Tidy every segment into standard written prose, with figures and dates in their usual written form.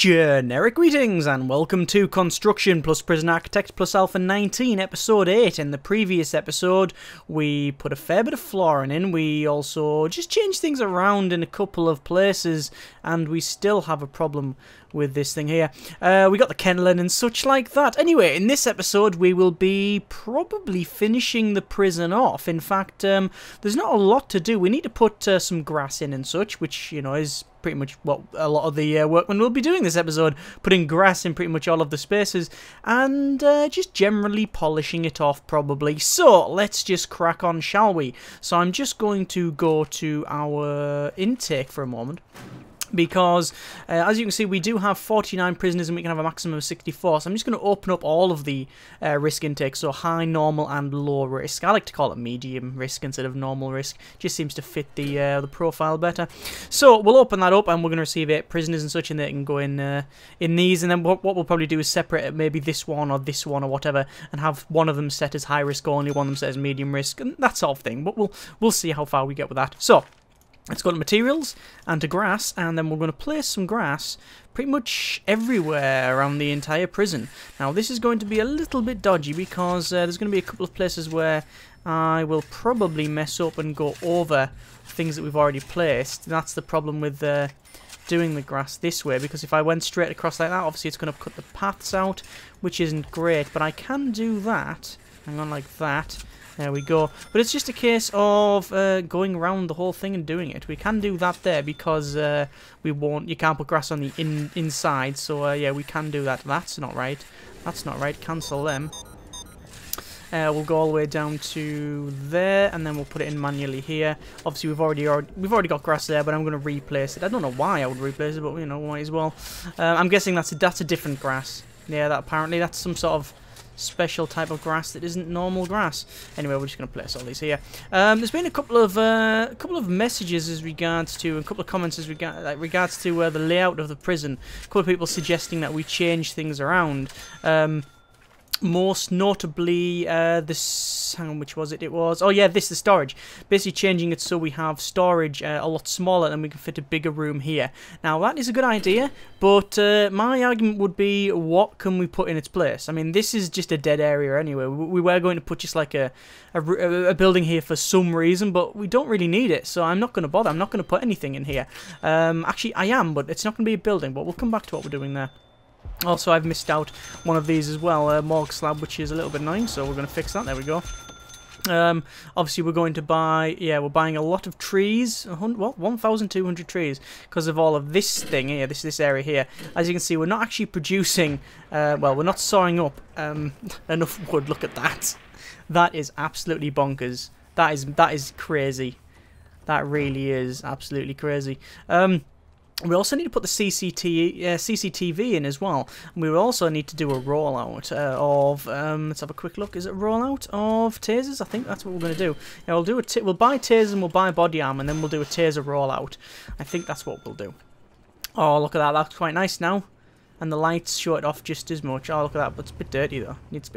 Generic greetings and welcome to Construction plus Prison Architect plus Alpha 19 episode 8. In the previous episode we put a fair bit of flooring in, we also just changed things around in a couple of places, and we still have a problem with this thing here. We got the kennel in and such like that. Anyway, in this episode we will be probably finishing the prison off. In fact, there's not a lot to do. We need to put some grass in and such, which, you know, is pretty much what a lot of the workmen will be doing this episode, putting grass in pretty much all of the spaces, and just generally polishing it off probably. So let's just crack on, shall we? So I'm just going to go to our intake for a moment, because as you can see we do have 49 prisoners and we can have a maximum of 64, so I'm just going to open up all of the risk intakes, so high, normal and low risk. I like to call it medium risk instead of normal risk, just seems to fit the profile better. So we'll open that up and we're going to receive 8 prisoners and such, and they can go in these, and then what we'll probably do is separate maybe this one or whatever, and have one of them set as high risk only, one of them set as medium risk, and that sort of thing, but we'll see how far we get with that. So let's go to materials and to grass, and then we're going to place some grass pretty much everywhere around the entire prison. Now this is going to be a little bit dodgy because there's going to be a couple of places where I will probably mess up and go over things that we've already placed. That's the problem with doing the grass this way, because if I went straight across like that, obviously it's going to cut the paths out, which isn't great, but I can do that. Hang on, like that. There we go. But it's just a case of going around the whole thing and doing it. We can do that there because you can't put grass on the inside. So yeah, we can do that. That's not right. That's not right. Cancel them. We'll go all the way down to there, and then we'll put it in manually here. Obviously, we've already got grass there, but I'm going to replace it. I don't know why I would replace it, but you know, might as well. I'm guessing that's a different grass. Yeah, that's some sort of special type of grass that isn't normal grass. Anyway, we're just going to place all these here. There's been a couple of messages as regards to, a couple of comments as regards to the layout of the prison. A couple of people suggesting that we change things around. Most notably, this, hang on, which was it? It was, oh yeah, the storage. Basically changing it so we have storage a lot smaller and we can fit a bigger room here. Now that is a good idea, but my argument would be, what can we put in its place? I mean, this is just a dead area anyway. We were going to put just like a building here for some reason, but we don't really need it, so I'm not going to bother. I'm not going to put anything in here. Actually, I am, but it's not going to be a building, but we'll come back to what we're doing there. Also, I've missed out one of these as well, morgue slab, which is a little bit annoying, so we're going to fix that. There we go. Obviously, we're going to buy, yeah, we're buying a lot of trees. What? 1,200 trees, because of all of this thing here, this area here. As you can see, we're not actually producing, well, we're not sawing up enough wood. Look at that. That is absolutely bonkers. That is crazy. That really is absolutely crazy. We also need to put the CCTV in as well. And we will also need to do a rollout of, let's have a quick look. Is it a rollout of tasers? I think that's what we're going to do. Yeah, we'll buy tasers and we'll buy body armor, and then we'll do a taser rollout. I think that's what we'll do. Oh, look at that. That's quite nice now. And the lights show it off just as much. Oh, look at that. But it's a bit dirty though. Needs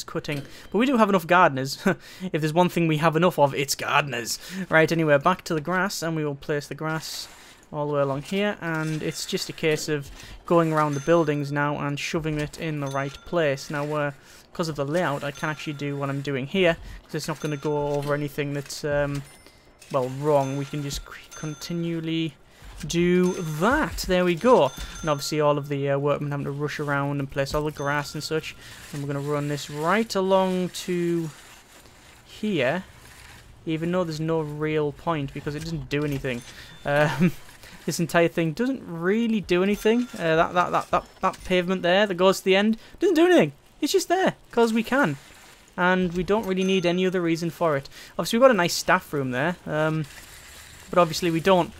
cutting. But we do have enough gardeners. If there's one thing we have enough of, it's gardeners. Right, anyway, back to the grass, and we will place the grass all the way along here, and it's just a case of going around the buildings now and shoving it in the right place. Now, because of the layout, I can actually do what I'm doing here, because it's not going to go over anything that's, well, wrong. We can just continually do that. There we go. And obviously all of the workmen having to rush around and place all the grass and such. And we're going to run this right along to here, even though there's no real point, because it doesn't do anything. This entire thing doesn't really do anything. That pavement there that goes to the end doesn't do anything. It's just there because we can, and we don't really need any other reason for it. Obviously, we've got a nice staff room there, but obviously we don't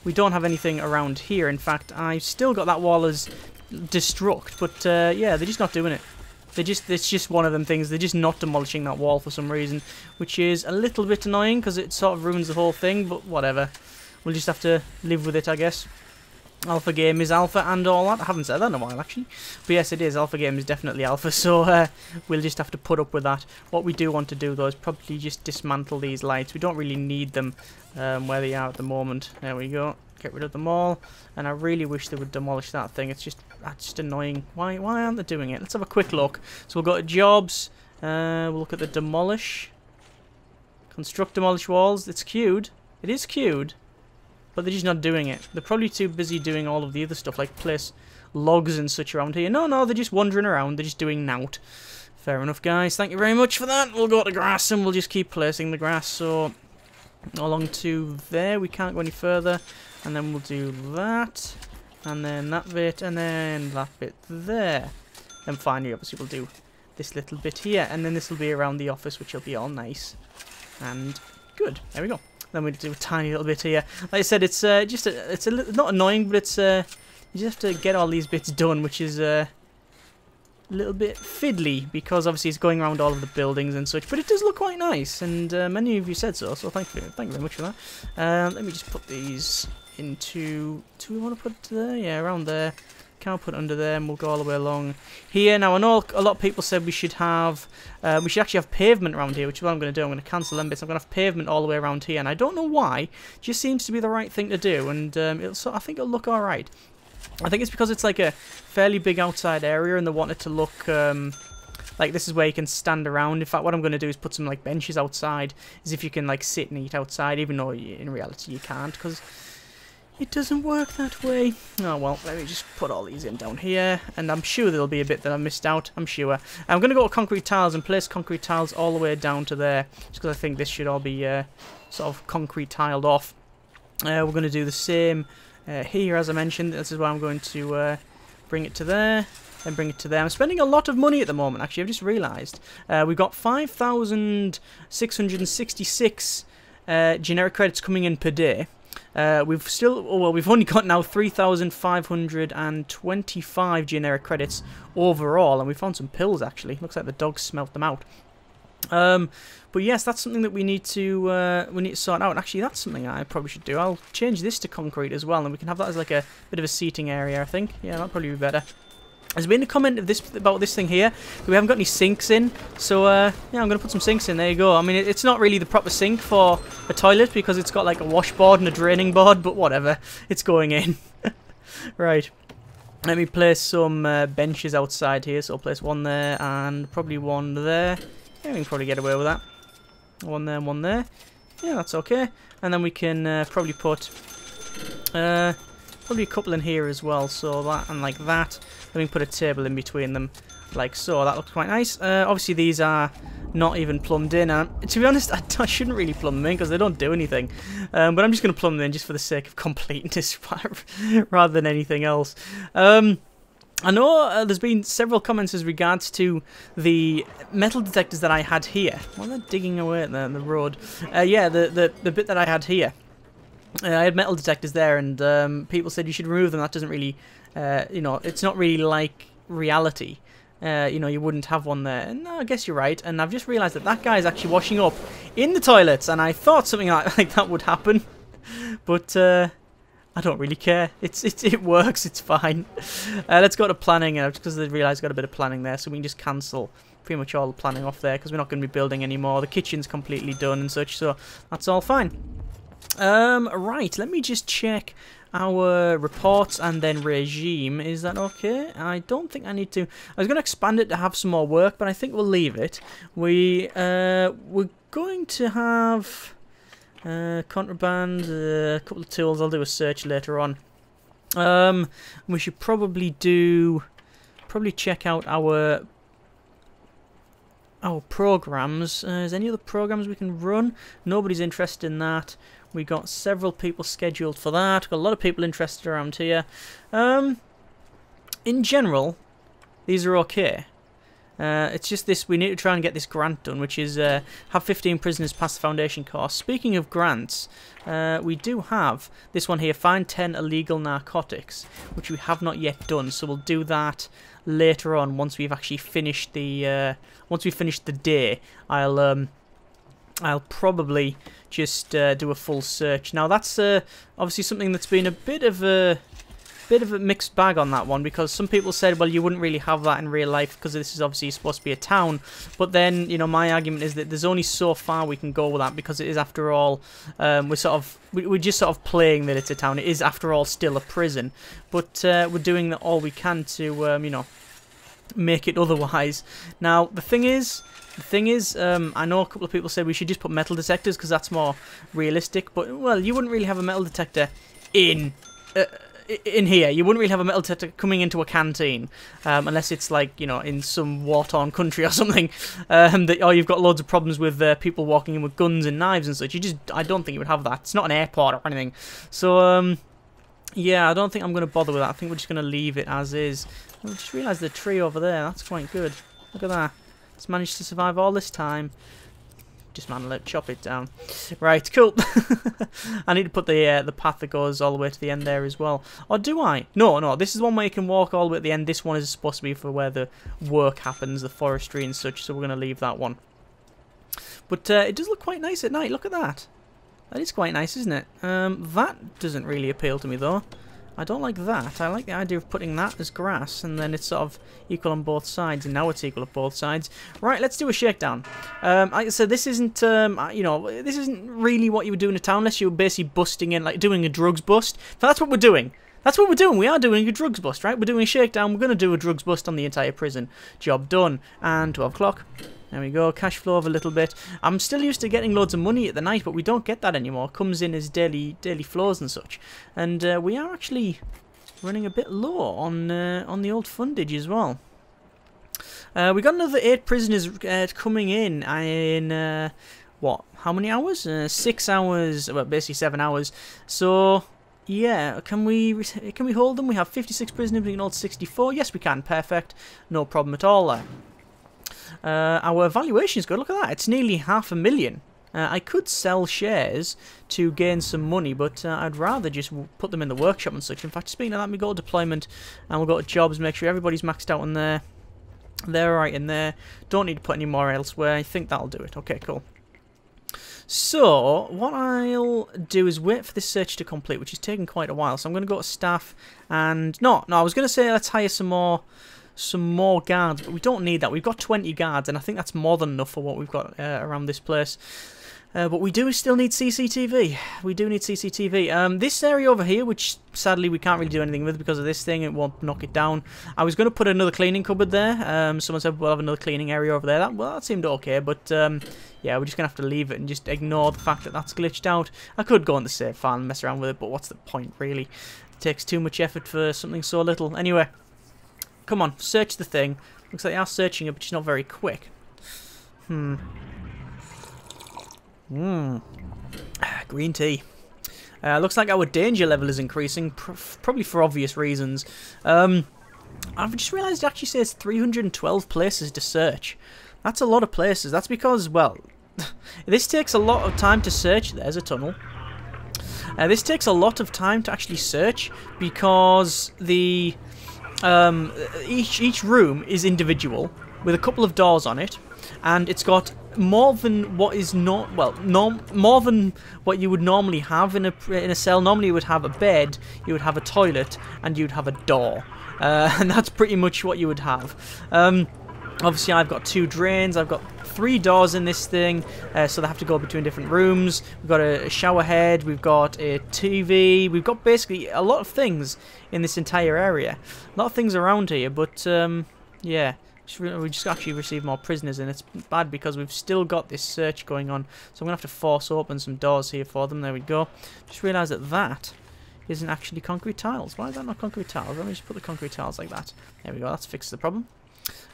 have anything around here. In fact, I've still got that wall as destruct, but yeah, they're just not doing it. It's just one of them things. They're just not demolishing that wall for some reason, which is a little bit annoying because it sort of ruins the whole thing. But whatever. We'll just have to live with it, I guess. Alpha game is alpha and all that. I haven't said that in a while, actually. But yes, it is. Alpha game is definitely alpha, so we'll just have to put up with that. What we do want to do, though, is probably just dismantle these lights. We don't really need them where they are at the moment. There we go. get rid of them all. And I really wish they would demolish that thing. It's just annoying. Why aren't they doing it? Let's have a quick look. So we'll go to jobs. We'll look at the demolish. Construct demolish walls. It's queued. It is queued. But they're just not doing it. They're probably too busy doing all of the other stuff, like place logs and such around here. No, they're just wandering around. They're just doing nout. Fair enough, guys. Thank you very much for that. We'll go to grass and we'll just keep placing the grass. So, along to there. We can't go any further. And then we'll do that. And then that bit. And then that bit there. Then finally, obviously, we'll do this little bit here. And then this will be around the office, which will be all nice. And good. There we go. Then we'll do a tiny little bit here. Like I said, it's it's not annoying, but it's you just have to get all these bits done, which is a little bit fiddly because obviously it's going around all of the buildings and such. But it does look quite nice, and many of you said so. So thank you very much for that. Let me just put these into. Do we want to put it there? Yeah, around there. Can't put it under there, and we'll go all the way along here. Now I know a lot of people said we should have, we should actually have pavement around here, which is what I'm going to do. I'm going to cancel them bits. I'm going to have pavement all the way around here, and I don't know why. It just seems to be the right thing to do, and I think it'll look all right. I think it's because it's like a fairly big outside area, and they want it to look like this is where you can stand around. In fact, what I'm going to do is put some like benches outside, as if you can like sit and eat outside, even though in reality you can't, because it doesn't work that way. Oh well, let me just put all these in down here, and I'm sure there'll be a bit that I missed out. I'm sure. I'm going to go to concrete tiles and place concrete tiles all the way down to there, just because I think this should all be sort of concrete tiled off. We're going to do the same here, as I mentioned. This is why I'm going to bring it to there, then bring it to there. I'm spending a lot of money at the moment, actually. I've just realised. We've got 5,666 generic credits coming in per day. We've only got now 3,525 generic credits overall, and we found some pills actually. Looks like the dogs smelt them out. But yes, that's something that we need to sort out. Actually, that's something I probably should do. I'll change this to concrete as well, and we can have that as like a bit of a seating area, I think. Yeah, that'll probably be better. There's been a comment about this thing here. We haven't got any sinks in, so yeah, I'm going to put some sinks in. There you go. I mean, it's not really the proper sink for a toilet because it's got like a washboard and a draining board, but whatever. It's going in. Right. Let me place some benches outside here. So I'll place one there and probably one there. Yeah, we can probably get away with that. One there and one there. Yeah, that's okay. And then we can probably put probably a couple in here as well. So that and like that. Then we can put a table in between them, like so. That looks quite nice. Obviously, these are not even plumbed in. And to be honest, I shouldn't really plumb them in because they don't do anything. But I'm just going to plumb them in just for the sake of completeness rather than anything else. I know there's been several comments as regards to the metal detectors that I had here. Well, they're digging away at the road. Yeah, the bit that I had here. I had metal detectors there, and people said you should remove them. That doesn't really, you know, it's not really like reality. You know, you wouldn't have one there. And I guess you're right. And I've just realised that that guy is actually washing up in the toilets, and I thought something like that would happen, but I don't really care. It works. It's fine. Let's go to planning, just because I realised I've got a bit of planning there, so we can just cancel pretty much all the planning off there because we're not going to be building anymore. The kitchen's completely done and such, so that's all fine. Right, let me just check our reports and then regime. Is that okay? I don't think I need to. I was going to expand it to have some more work, but I think we'll leave it. We're going to have contraband, a couple of tools. I'll do a search later on. We should probably check out our programs. Is there any other programs we can run? Nobody's interested in that. We got several people scheduled for that. Got a lot of people interested around here. In general, these are okay. It's just this, we need to try and get this grant done, which is have 15 prisoners pass the foundation course. Speaking of grants, we do have this one here, find 10 illegal narcotics, which we have not yet done. So we'll do that later on once we've actually finished the day. I'll probably just do a full search. Now that's obviously something that's been a bit of a bit of a mixed bag on that one, because some people said, well, you wouldn't really have that in real life because this is obviously supposed to be a town. But then, you know, my argument is that there's only so far we can go with that, because it is, after all, we're just sort of playing that it's a town. It is, after all, still a prison. But we're doing all we can to, you know, make it otherwise. Now, the thing is, I know a couple of people said we should just put metal detectors because that's more realistic. But, well, you wouldn't really have a metal detector in here. You wouldn't really have a metal detector coming into a canteen, unless it's like, you know, in some war-torn country or something, or you've got loads of problems with people walking in with guns and knives and such. I don't think you would have that. It's not an airport or anything. So, yeah, I don't think I'm going to bother with that. I think we're just going to leave it as is. I just realised the tree over there. That's quite good. Look at that. It's managed to survive all this time. Dismantle it, chop it down. Right, cool. I need to put the path that goes all the way to the end there as well. Or do I? No, this is one where you can walk all the way at the end. This one is supposed to be for where the work happens, the forestry and such, so we're going to leave that one. But it does look quite nice at night. Look at that. That is quite nice, isn't it? That doesn't really appeal to me, though. I don't like that. I like the idea of putting that as grass, and then it's sort of equal on both sides, and now it's equal on both sides. Right, let's do a shakedown. Like I said, this isn't, you know, this isn't really what you would do in a town unless you were basically busting in, like doing a drugs bust. But that's what we're doing. That's what we're doing. We are doing a drugs bust, right? We're doing a shakedown. We're going to do a drugs bust on the entire prison. Job done. And 12 o'clock. There we go. Cash flow of a little bit. I'm still used to getting loads of money at the night, but we don't get that anymore. It comes in as daily flows and such. And we are actually running a bit low on the old fundage as well. We got another 8 prisoners coming in what? How many hours? 6 hours. Well, basically 7 hours. So yeah, can we hold them? We have 56 prisoners. We can hold 64. Yes, we can. Perfect. No problem at all there. Our valuation is good. Look at that. It's nearly 500,000. I could sell shares to gain some money, but I'd rather just put them in the workshop and such. In fact, speaking of that, we go to deployment and we'll go to jobs, make sure everybody's maxed out in there. They're right in there. Don't need to put any more elsewhere. I think that'll do it. Okay, cool. So, what I'll do is wait for this search to complete, which is taking quite a while. So I'm going to go to staff and... No, I was going to say let's hire some more guards, but we don't need that. We've got 20 guards, and I think that's more than enough for what we've got around this place. But we do still need CCTV. We do need CCTV. This area over here, which sadly we can't really do anything with because of this thing, it won't knock it down. I was going to put another cleaning cupboard there. Someone said we'll have another cleaning area over there. That seemed okay, but yeah, we're just going to have to leave it and just ignore the fact that that's glitched out. I could go on the save file and mess around with it, but what's the point, really? It takes too much effort for something so little. Anyway. Come on, search the thing. Looks like they are searching it, but it's not very quick. Green tea. Looks like our danger level is increasing, probably for obvious reasons. I've just realised it actually says 312 places to search. That's a lot of places. That's because, well, this takes a lot of time to search. There's a tunnel. This takes a lot of time to actually search because the... each room is individual with a couple of doors on it, and it's got more than what is not more than what you would normally have in a cell. Normally you would have a bed, you would have a toilet, and you'd have a door, and that's pretty much what you would have. Obviously I've got 2 drains, I've got 3 doors in this thing, so they have to go between different rooms. We've got a shower head, we've got a TV, we've got basically a lot of things in this entire area. A lot of things around here, but yeah, we just actually received more prisoners, and it's bad because we've still got this search going on, so I'm going to have to force open some doors here for them. There we go. Just realised that isn't actually concrete tiles. Why is that not concrete tiles? Let me just put the concrete tiles like that. There we go, that's fixed the problem.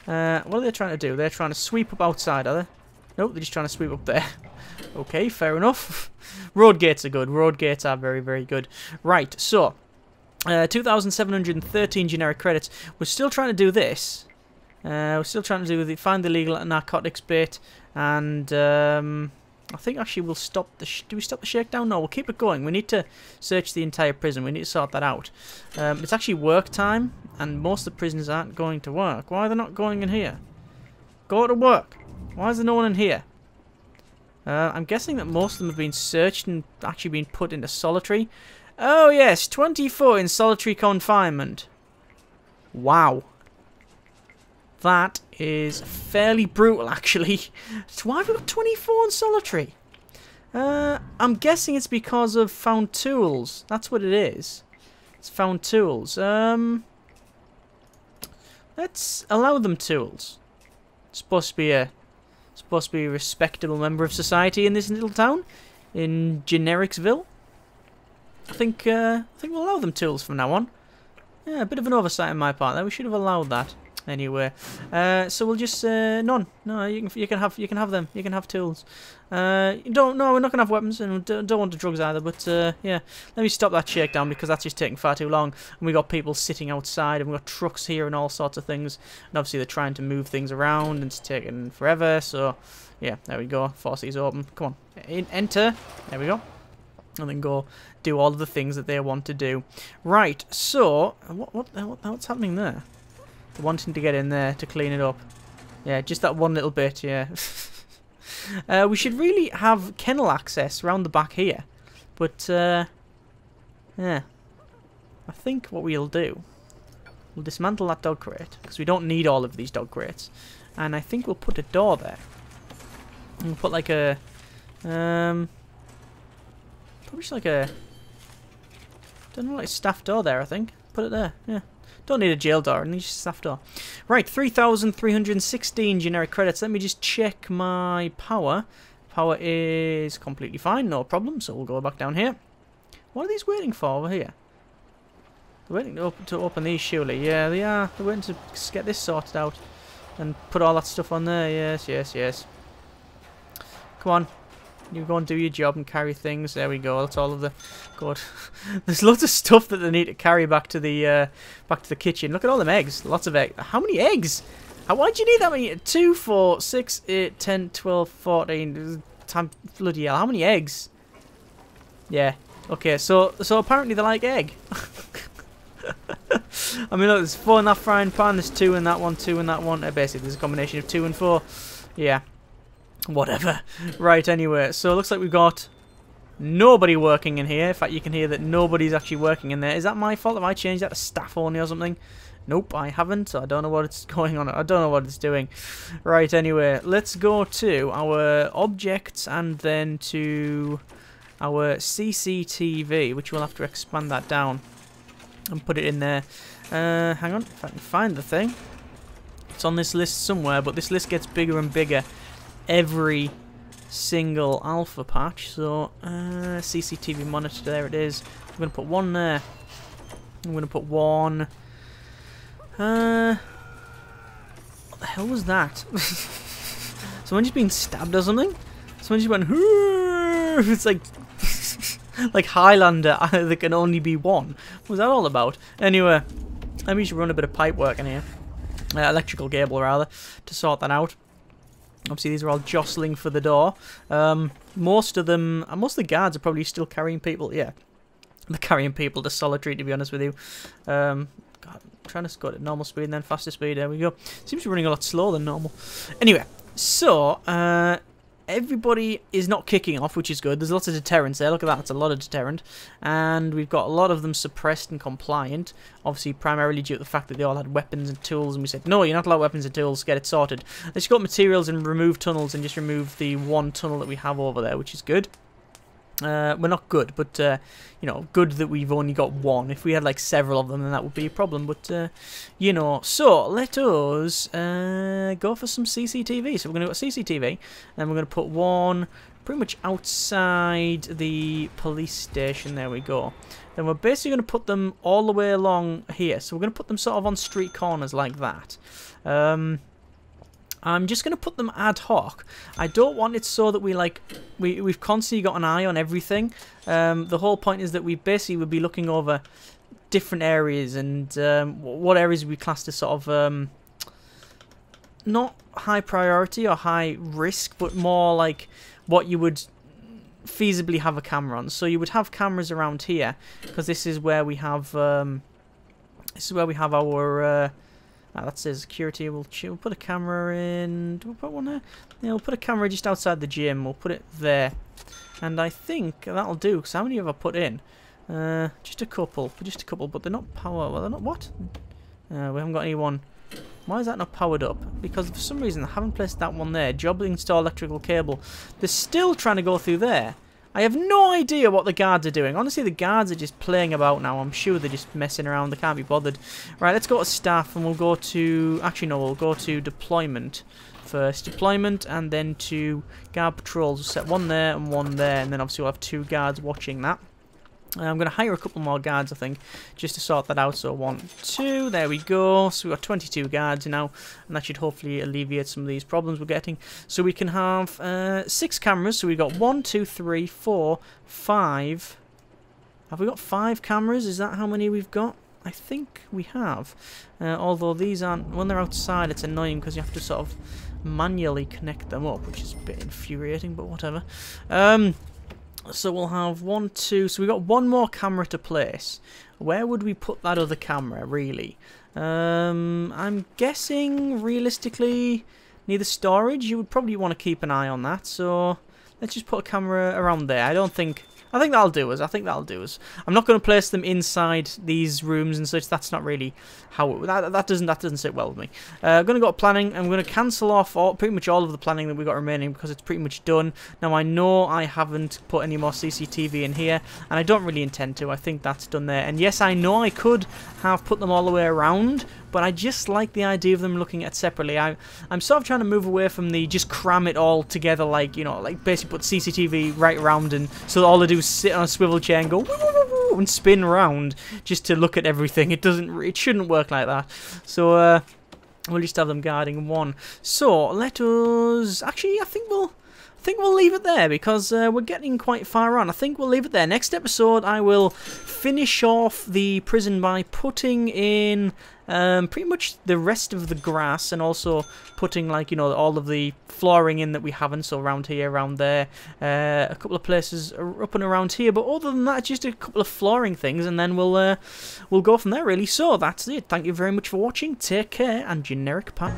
What are they trying to do? They're trying to sweep up outside, are they? Nope, they're just trying to sweep up there. Okay, fair enough. Road gates are good. Road gates are very, very good. Right, so 2,713 generic credits. We're still trying to do this. We're still trying to do find the illegal narcotics bit, and I think actually we'll stop the... do we stop the shakedown? No, we'll keep it going. We need to search the entire prison. We need to sort that out. It's actually work time, and most of the prisoners aren't going to work. Why are they not going in here? Go to work. Why is there no one in here? I'm guessing that most of them have been searched and actually been put into solitary. Oh yes, 24 in solitary confinement. Wow. That is fairly brutal, actually. So why have we got 24 in solitary? I'm guessing it's because of found tools. That's what it is. It's found tools. Let's allow them tools. It's supposed to be a respectable member of society in this little town, in Genericsville. I think we'll allow them tools from now on. Yeah, a bit of an oversight on my part there. We should have allowed that. Anyway, so we'll just none. No, you can have them. You can have tools. We're not gonna have weapons, and we don't want the drugs either. But yeah, let me stop that shakedown because that's just taking far too long. And we got people sitting outside, and we got trucks here and all sorts of things. And obviously they're trying to move things around, and it's taking forever. So yeah, there we go. Force these open. Come on, enter. There we go. And then go do all of the things that they want to do. Right. So what's happening there? Wanting to get in there to clean it up. Yeah, just that one little bit, yeah. We should really have kennel access around the back here. But, yeah. I think what we'll do, we'll dismantle that dog crate, because we don't need all of these dog crates. And I think we'll put a door there. And we'll put like a, probably just like a, don't know, like a staff door there, I think. Put it there, yeah. Don't need a jail door, and just staff door. Right, 3,316 generic credits. Let me just check my power. Power is completely fine, no problem. So we'll go back down here. What are these waiting for over here? They're waiting to open these, surely. Yeah, they are. They're waiting to get this sorted out and put all that stuff on there. Yes, yes, yes. Come on. You go and do your job and carry things. There we go. That's all of the good. There's lots of stuff that they need to carry back to the kitchen. Look at all them eggs. Lots of eggs. How many eggs? Why do you need that many? 2, 4, 6, 8, 10, 12, 14. Bloody hell. How many eggs? Yeah. Okay. So apparently they like egg. I mean, look. There's 4 in that frying pan. There's 2 in that one. 2 in that one. Basically, there's a combination of 2 and 4. Yeah. Whatever. Right, anyway, so it looks like we've got nobody working in here. In fact, you can hear that nobody's actually working in there. Is that my fault? Have I changed that to staff only or something? Nope, I haven't. So I don't know what it's going on. I don't know what it's doing. Right, anyway, let's go to our objects and then to our CCTV, which we'll have to expand that down and put it in there. Hang on, if I can find the thing. It's on this list somewhere, but this list gets bigger and bigger every single alpha patch. So CCTV monitor, there it is. I'm going to put one there. I'm going to put one. What the hell was that? Someone just been stabbed or something? Someone just went, Hoo! It's like like Highlander, there can only be one. What was that all about? Anyway, let me just run a bit of pipe work in here. Electrical cable rather, to sort that out. Obviously, these are all jostling for the door. Most of the guards are probably still carrying people. Yeah, they're carrying people to solitary, to be honest with you. God, I'm trying to go at normal speed and then faster speed. There we go. Seems to be running a lot slower than normal. Anyway, so everybody is not kicking off, which is good. There's lots of deterrence there. Look at that. That's a lot of deterrent. And we've got a lot of them suppressed and compliant. Obviously, primarily due to the fact that they all had weapons and tools. And we said, no, you're not allowed weapons and tools. Get it sorted. Let's go materials and remove tunnels and just remove the one tunnel that we have over there, which is good. Well, not good, but, you know, good that we've only got one. If we had, like, several of them, then that would be a problem, but, you know. So, let us go for some CCTV. So, we're going to go CCTV, and we're going to put one pretty much outside the police station. There we go. Then we're basically going to put them all the way along here. So, we're going to put them sort of on street corners like that. I'm just going to put them ad hoc. I don't want it so that we've constantly got an eye on everything. The whole point is that we basically would be looking over different areas and what areas we class as sort of not high priority or high risk, but more like what you would feasibly have a camera on. So you would have cameras around here because this is where we have our that says security. We'll put a camera in. Do we put one there? Yeah, we'll put a camera just outside the gym. We'll put it there. And I think that'll do. Because how many have I put in? Just a couple, but they're not powered. Well, they're not what? We haven't got anyone. Why is that not powered up? Because for some reason I haven't placed that one there. Job to install electrical cable. They're still trying to go through there. I have no idea what the guards are doing. Honestly, the guards are just playing about now. I'm sure they're just messing around. They can't be bothered. Right, let's go to staff and we'll go to... Actually, no, we'll go to deployment first. Deployment and then to guard patrols. We'll set one there and one there. And then obviously we'll have 2 guards watching that. I'm going to hire a couple more guards, I think, just to sort that out. So 1, 2, there we go. So we've got 22 guards now, and that should hopefully alleviate some of these problems we're getting. So we can have 6 cameras. So we've got 1, 2, 3, 4, 5. Have we got 5 cameras? Is that how many we've got? I think we have. Although these aren't... When they're outside, it's annoying because you have to sort of manually connect them up, which is a bit infuriating, but whatever. So we'll have 1, 2... So we've got 1 more camera to place. Where would we put that other camera, really? I'm guessing, realistically, near the storage. You would probably want to keep an eye on that. So let's just put a camera around there. I think that'll do us. I'm not going to place them inside these rooms and such. That's not really how that doesn't sit well with me. I'm going to go to planning. I'm going to cancel off pretty much all of the planning that we've got remaining because it's pretty much done. Now I know I haven't put any more CCTV in here, and I don't really intend to. I think that's done there. And yes, I know I could have put them all the way around, but I just like the idea of them looking at separately. I'm sort of trying to move away from the just cram it all together, like, you know, like basically put CCTV right around, and so all they do is sit on a swivel chair and go woo, woo, woo, woo, and spin around just to look at everything. It shouldn't work like that. So we'll just have them guarding 1. So let us actually, I think we'll leave it there because we're getting quite far on. I think we'll leave it there. Next episode, I will finish off the prison by putting in pretty much the rest of the grass and also putting, like, you know, all of the flooring in that we haven't. So around here, around there, a couple of places up and around here. But other than that, just a couple of flooring things, and then we'll go from there, really. So that's it. Thank you very much for watching. Take care, and generic pat.